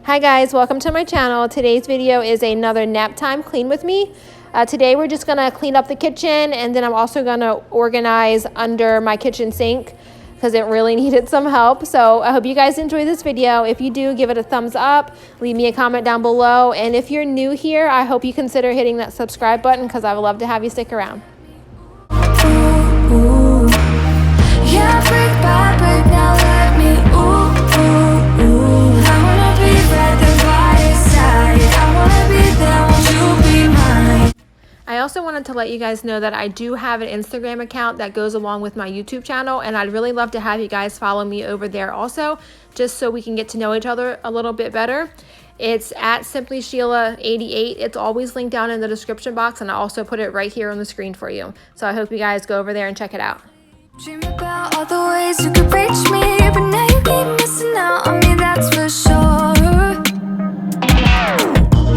Hi guys, welcome to my channel. Today's video is another nap time clean with me. Today we're just gonna clean up the kitchen, and then I'm also gonna organize under my kitchen sink because it really needed some help. So I hope you guys enjoy this video. If you do, give it a thumbs up, leave me a comment down below. And if you're new here, I hope you consider hitting that subscribe button because I would love to have you stick around. Ooh, yeah, brick by brick, now let me, I wanna be right there by your side. I wanna be there, won't you be mine? I also wanted to let you guys know that I do have an Instagram account that goes along with my YouTube channel, and I'd really love to have you guys follow me over there also, just so we can get to know each other a little bit better. It's at simplysheila88. It's always linked down in the description box, and I also put it right here on the screen for you. So I hope you guys go over there and check it out. Dream about all the ways you could reach me, but now you keep missing out on me, that's for sure.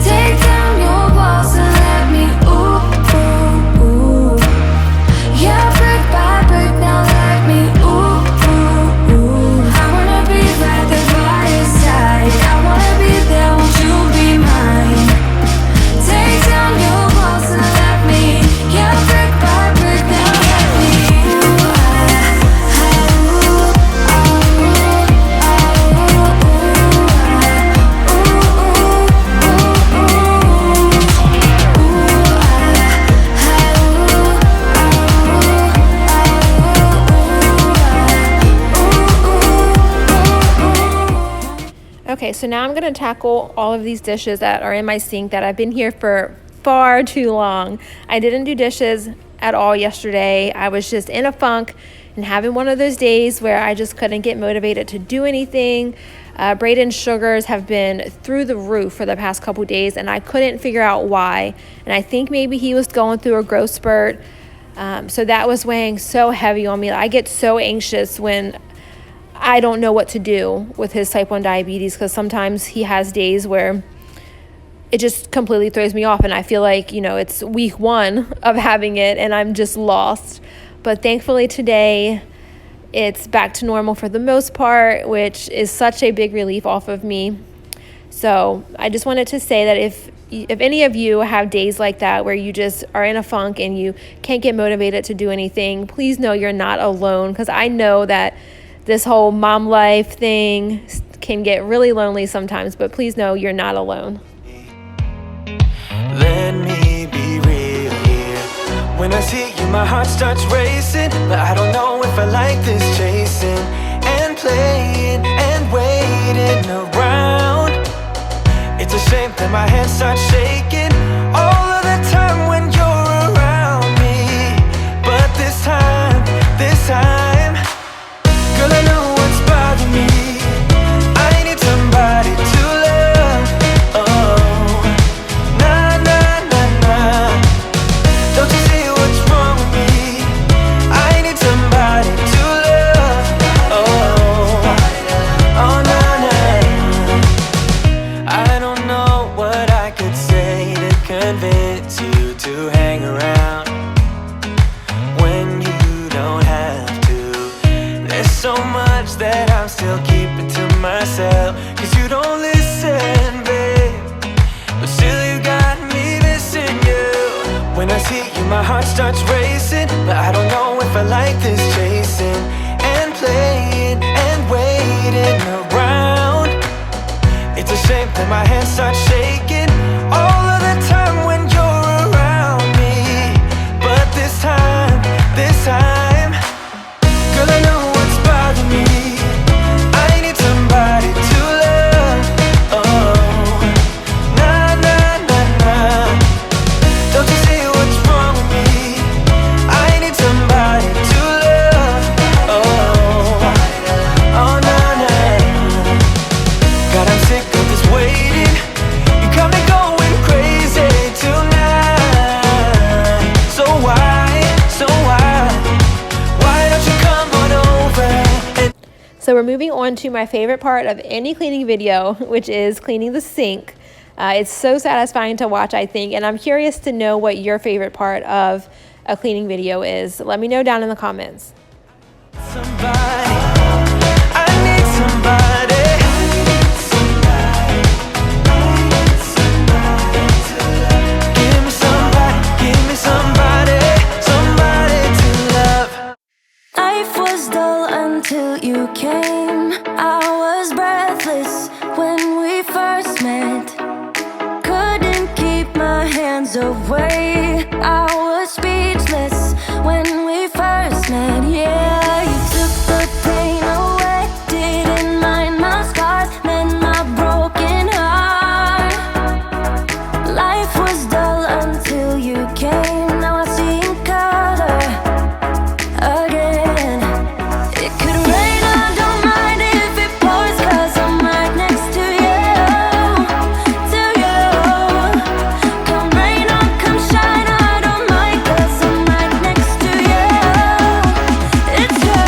Take down your walls and let me, yeah, brick by brick, now let me, I wanna be right there by your side. I wanna be there, won't you be mine? Take down your walls and let me, yeah, brick by brick, now let me, Okay, so now I'm gonna tackle all of these dishes that are in my sink that I've been here for far too long. I didn't do dishes at all yesterday. I was just in a funk and having one of those days where I just couldn't get motivated to do anything. Braden's sugars have been through the roof for the past couple days, and I couldn't figure out why. And I think maybe he was going through a growth spurt. So that was weighing so heavy on me. I get so anxious when I don't know what to do with his type 1 diabetes, because sometimes he has days where it just completely throws me off and I feel like, you know, it's week 1 of having it and I'm just lost. But thankfully today it's back to normal for the most part, which is such a big relief off of me. So I just wanted to say that if any of you have days like that where you just are in a funk and you can't get motivated to do anything, please know you're not alone, because I know that this whole mom life thing can get really lonely sometimes, but please know you're not alone. Let me be real here. When I see you, my heart starts racing, but I don't know if I like this chasing and playing and waiting around. It's a shame that my hands start shaking all of the time when you're around me. But this time, girl, I know what's bothering me. I need somebody to love. Oh, nah, nah, nah, nah. Don't you see what's wrong with me? I need somebody to love. Oh, oh, nah, nah. I don't know what I could say to convince you to hang around when you don't have to. There's so much that I'm still keeping to myself, 'cause you don't listen, babe. But still you got me missing you. When I see you, my heart starts racing, but I don't know if I like this chasing and playing and waiting around. It's a shame that my hands start shaking all of the time when you're around me. But this time, girl, I know what's bothering me. I need somebody to love. Oh, nah, nah, nah, nah. Don't you see what's wrong with me? I need somebody to love. Oh, oh, nah, nah. God, I'm sick of this waiting. You got me going crazy tonight. So why don't you come on over and So we're moving on to my favorite part of any cleaning video, which is cleaning the sink. It's so satisfying to watch, I think, and I'm curious to know what your favorite part of a cleaning video is. Let me know down in the comments. somebody? I need somebody. until you came. I was breathless when we first met. Couldn't keep my hands away. I was speechless when we first met. Yeah, you took the pain away. Didn't mind my scars, mend my broken heart. Life was dull until you came. Now I see in color again. It could rain, I don't mind if it pours, 'cause I'm right next to you, to you. Come rain or come shine, I don't mind, 'cause I'm right next to you. It's you.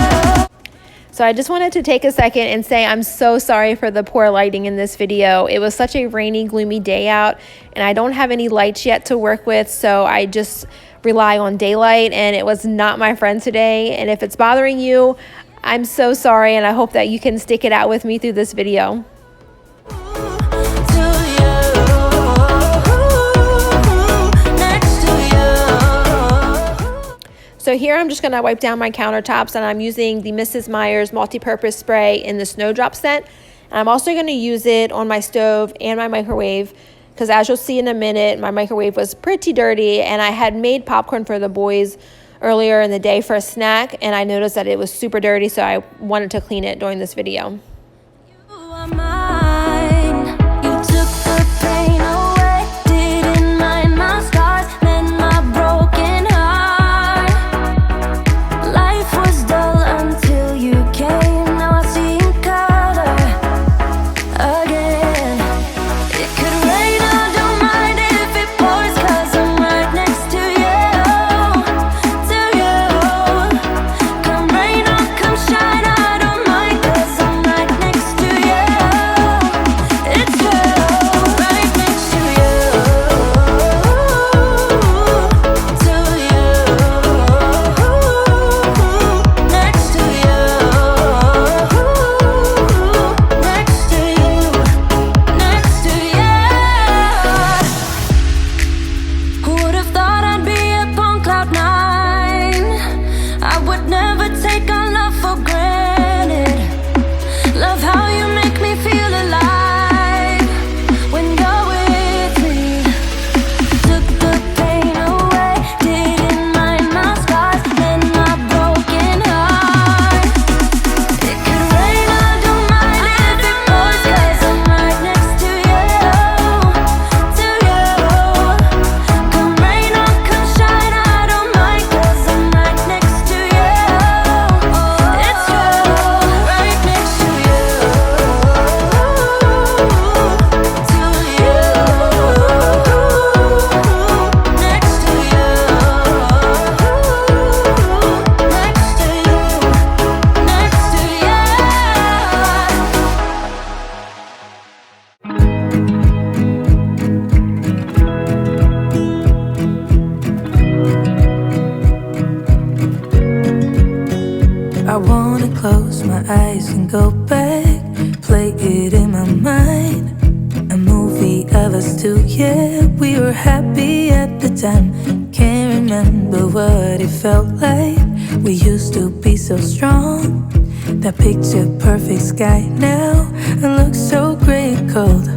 So I just wanted to take a second and say I'm so sorry for the poor lighting in this video. It was such a rainy, gloomy day out, and I don't have any lights yet to work with, so I just rely on daylight, and it was not my friend today. And if it's bothering you, I'm so sorry, and I hope that you can stick it out with me through this video. So here I'm just going to wipe down my countertops, and I'm using the Mrs. Meyer's multi-purpose spray in the Snowdrop scent. And I'm also going to use it on my stove and my microwave, because as you'll see in a minute, my microwave was pretty dirty, and I had made popcorn for the boys earlier in the day for a snack, and I noticed that it was super dirty, so I wanted to clean it during this video. You are mine. You took the pain away. Didn't mind my scars, mend my broken heart. Life was dull until you came. Now I see in color again. It could rain, I don't mind if it pours, 'cause I'm right next to you, to you. Come rain or come shine, I don't mind, 'cause I'm right next to you. It's you, right next to you, to you, next to you, next to you, next to you. Who would have thought I'd be up on cloud nine? I would never take our love for granted. Love how you make me feel alive when you're with me. Took the pain away, didn't mind my scars, mend my broken heart. It could rain, I don't mind if it pours, 'cause I'm right next to you, to you. Come rain or come shine, I don't mind, 'cause I'm right next to you. It's you, right next to you, to you, next to you, next to you, next to you. I wanna close my eyes and go back, play it in my mind. A movie of us two, yeah, we were happy at the time. Can't remember what it felt like. We used to be so strong. That picture perfect sky now, it looks so gray and cold.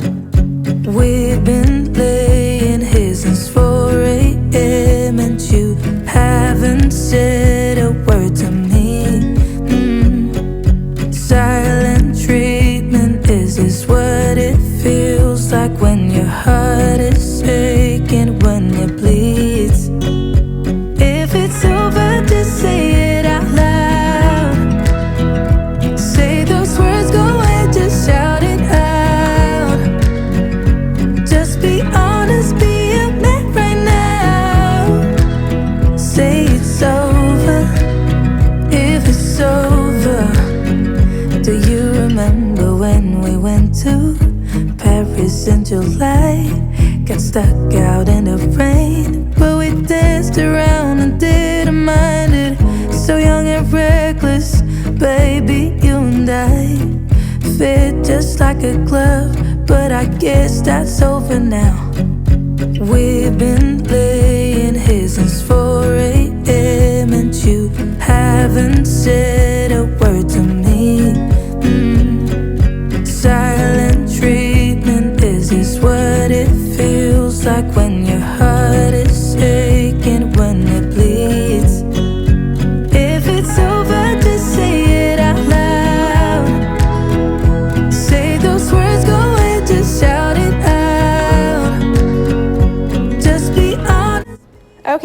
We've been laying here since 4 a.m. and you haven't said a word to me. Silent treatment, is this what it feels like when your heart is aching, when it bleeds? If it's over, just say it out loud. Say those words, go ahead, just shout it out. Just be honest, be a man right now. Say it's over, if it's over. Do you remember when we went to Paris in July? Got stuck out in the rain, but we danced around and didn't mind it. So young and reckless, baby, you and I fit just like a glove, but I guess that's over now. We've been laying here since 4 a.m. and you haven't said a word to me.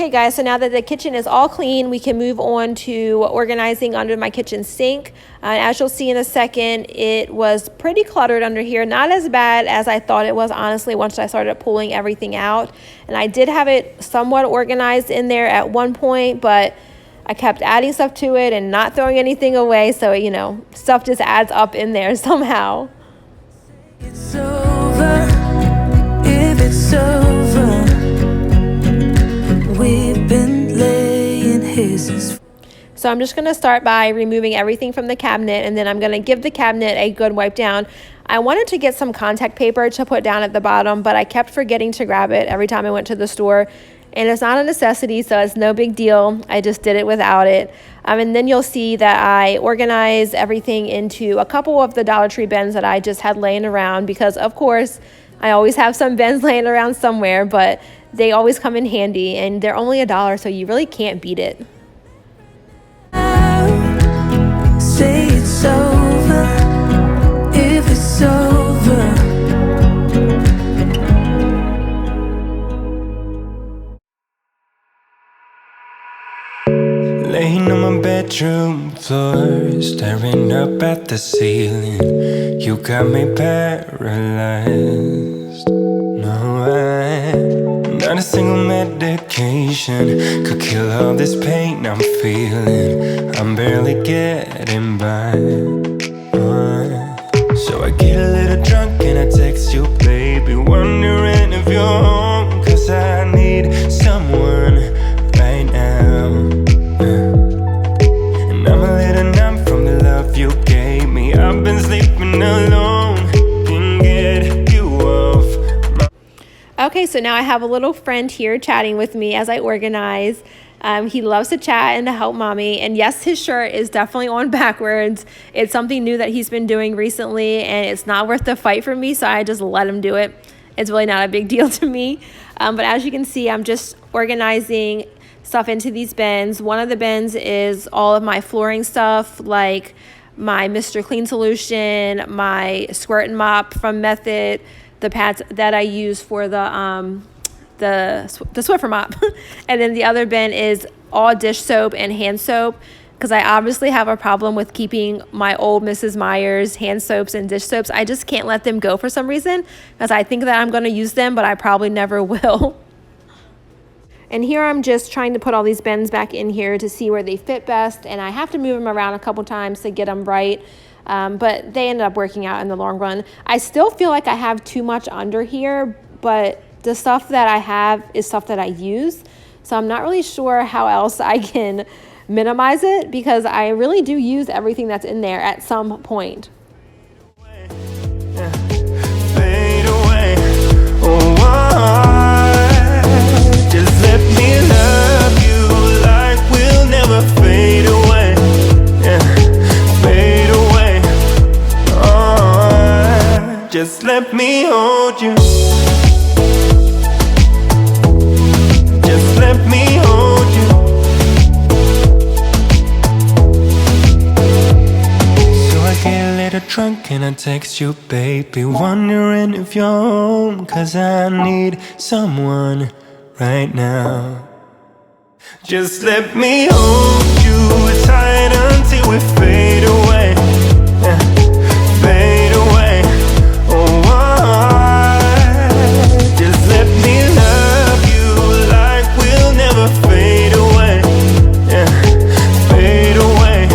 Okay guys, so now that the kitchen is all clean, we can move on to organizing under my kitchen sink. As you'll see in a second, it was pretty cluttered under here. Not as bad as I thought it was, honestly, once I started pulling everything out. And I did have it somewhat organized in there at one point, but I kept adding stuff to it and not throwing anything away. So, you know, stuff just adds up in there somehow. It's over, if it's over. We've been laying hisses. So I'm just going to start by removing everything from the cabinet, and then I'm going to give the cabinet a good wipe down. I wanted to get some contact paper to put down at the bottom, but I kept forgetting to grab it every time I went to the store. And it's not a necessity, so it's no big deal. I just did it without it. And then you'll see that I organize everything into a couple of the Dollar Tree bins that I just had laying around, because of course I always have some bins laying around somewhere, but they always come in handy, and they're only $1, so you really can't beat it. Say it's over, if it's over. Laying on my bedroom floor, staring up at the ceiling. You got me paralyzed. No, not a single medication could kill all this pain I'm feeling. I'm barely getting by. So I get a little drunk and I text you, baby, wondering if you're home, 'cause I need someone right now. And I'm a little numb from the love you gave me. I've been sleeping alone, can get you off my... Okay, so now I have a little friend here chatting with me as I organize. He loves to chat and to help mommy. And yes, his shirt is definitely on backwards. It's something new that he's been doing recently, and it's not worth the fight for me, so I just let him do it. It's really not a big deal to me. But as you can see, I'm just organizing stuff into these bins. One of the bins is all of my flooring stuff, like my Mr. Clean solution, my squirt and mop from Method, the pads that I use for the Swiffer mop. And then the other bin is all dish soap and hand soap, because I obviously have a problem with keeping my old Mrs. Meyer's hand soaps and dish soaps. I just can't let them go for some reason, because I think that I'm going to use them, but I probably never will. And here I'm just trying to put all these bins back in here to see where they fit best, and I have to move them around a couple times to get them right. But they ended up working out in the long run. I still feel like I have too much under here, but the stuff that I have is stuff that I use. So I'm not really sure how else I can minimize it, because I really do use everything that's in there at some point. Fade away. Oh, just let me love you like we'll never fade away. Fade away. Oh, just let me hold you. Just let me hold you. So I get a little drunk and I text you, baby, wondering if you're home, 'cause I need someone right now. Just let me hold you tight until we fade away. Fade away. Oh, just let me love you like we'll never fade away. Fade away.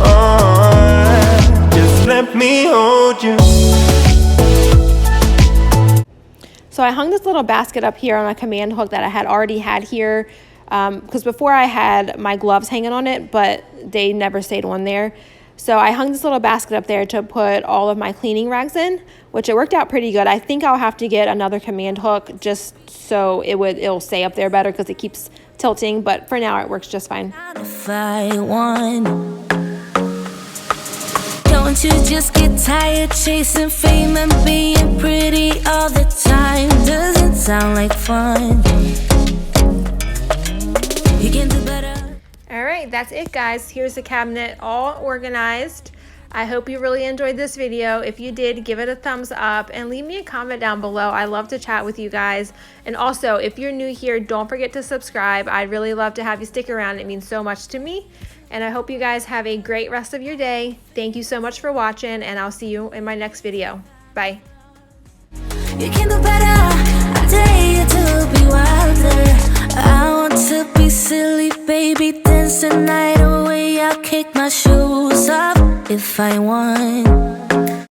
Oh, just let me hold you. So I hung this little basket up here on a command hook that I had already had here, because before I had my gloves hanging on it, but they never stayed on there. So I hung this little basket up there to put all of my cleaning rags in, which it worked out pretty good. I think I'll have to get another command hook just so it'll stay up there better, because it keeps tilting, but for now it works just fine. If I won, don't you just get tired chasing fame and being pretty all the time? Doesn't sound like fun. You can do better. All right, that's it, guys. Here's the cabinet all organized. I hope you really enjoyed this video. If you did, give it a thumbs up and leave me a comment down below. I love to chat with you guys. And also, if you're new here, don't forget to subscribe. I'd really love to have you stick around. It means so much to me. And I hope you guys have a great rest of your day. Thank you so much for watching, and I'll see you in my next video. Bye. You can do better. I dare you to be wilder. I want to be silly, baby, dance the night away. I'll kick my shoes off if I want.